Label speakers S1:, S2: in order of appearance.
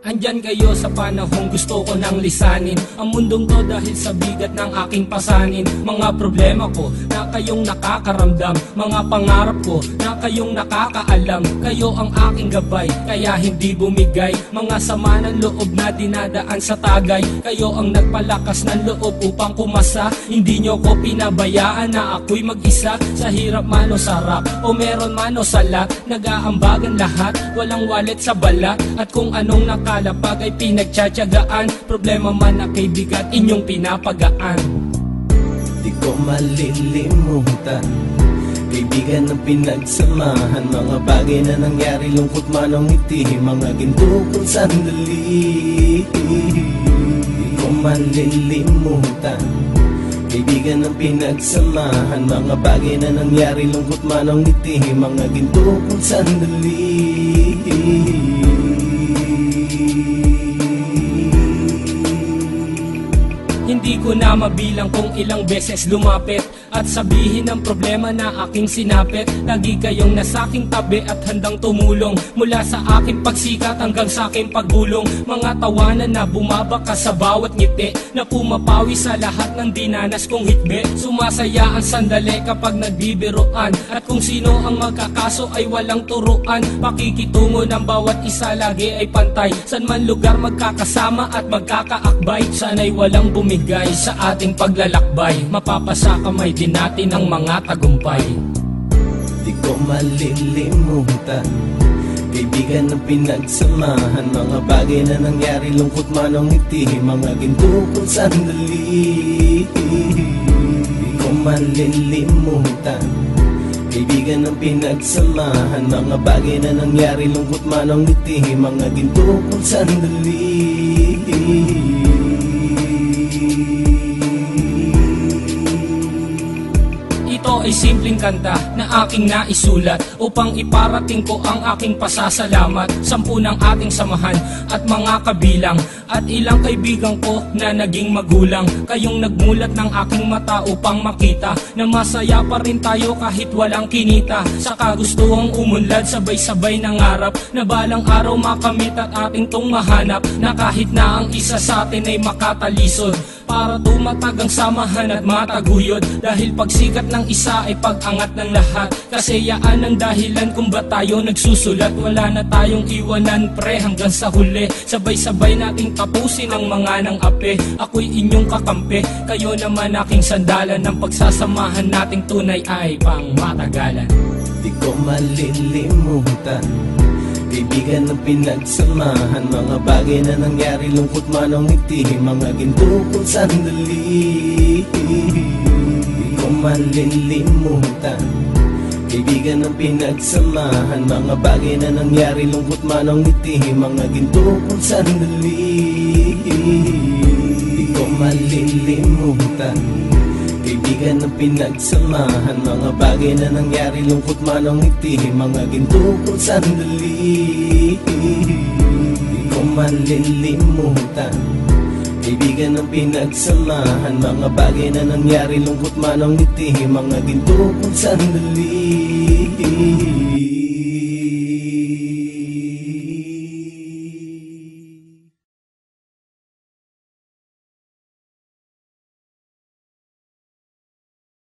S1: Andyan kayo sa panahong gusto ko nang lisanin ang mundong to dahil sa bigat ng aking pasanin. Mga problema ko na kayong nakakaramdam, mga pangarap ko na kayong nakakaalam. Kayo ang aking gabay, kaya hindi bumigay. Mga sama ng loob na dinadaan sa tagay, kayo ang nagpalakas ng loob upang kumasa. Hindi nyo ko pinabayaan na ako'y mag-isa. Sa hirap man o sarap, o meron man o sala, nag-aambagan lahat, walang wallet sa balat. At kung anong nakalapag ay pinagtsatsagaan, problema man na kay bigat inyong pinapagaan.
S2: Di ko malilimutan, kaibigan ng pinagsamahan, mga bagay na nangyari, lungkot man o ngiti, mga ginto kong sandali. Di ko malilimutan, kaibigan ng pinagsamahan, mga bagay na nangyari, lungkot man o ngiti, mga ginto kong sandali.
S1: Hindi ko na mabilang kung ilang beses lumapit at sabihin ang problema na aking sinapit. Lagi kayong nasa aking tabi at handang tumulong, mula sa aking pagsikat hanggang sa aking paggulong. Mga tawanan na bumabaka sa bawat ngiti, na pumapawi sa lahat ng dinanas kong hitbe. Sumasaya ang sandali kapag nagbibiruan, at kung sino ang magkakaso ay walang turuan. Pakikitungo ng bawat isa lagi ay pantay, san man lugar magkakasama at magkakaakbay. Sana'y walang bumigay sa ating paglalakbay, mapapasa kamay din natin ang mga tagumpay.
S2: Di ko malilimutan, kaibigan ng pinagsamahan, mga bagay na nangyari, lungkot man o ngiti, mga ginto kong sandali. Di ko malilimutan, kaibigan ng pinagsamahan, mga bagay na nangyari, lungkot man o ngiti, mga ginto kong sandali.
S1: Ito ay simpleng kanta na aking naisulat upang iparating ko ang aking pasasalamat. 10 ng ating samahan at mga kabilang, at ilang kaibigan ko na naging magulang. Kayong nagmulat ng aking mata upang makita na masaya pa rin tayo kahit walang kinita. Sa kagustuhang umunlad, sabay-sabay nangarap na balang araw makamit at ating tong mahanap, na kahit na ang isa sa atin ay makatalisod, para tumatag ang samahan at mataguyod. Dahil pagsikat ng isa ay pag-angat ng lahat, kasayaan ang dahilan kung ba't tayo nagsusulat. Wala na tayong iwanan pre hanggang sa huli, sabay-sabay nating tapusin ang mga nang ape. Ako'y inyong kakampi, kayo naman aking sandalan, ng pagsasamahan nating tunay ay pang matagalan.
S2: Di ko malilimutan, kaibigan ng pinagsamahan, mga bagay na nangyari, lungkot man o ngiti, mga ginto kong sandali. Di ko malilimutan, kaibigan ng pinagsamahan, mga bagay na nangyari, lungkot man o ngiti, mga ginto kong sandali. Di ko malilimutan, kaibigan ng pinagsamahan, mga bagay na nangyari, lungkot man o ngiti, mga ginto kong sandali. Di ko malilimutan, kaibigan ng pinagsamahan, mga bagay na nangyari, lungkot man o ngiti, mga ginto kong sandali.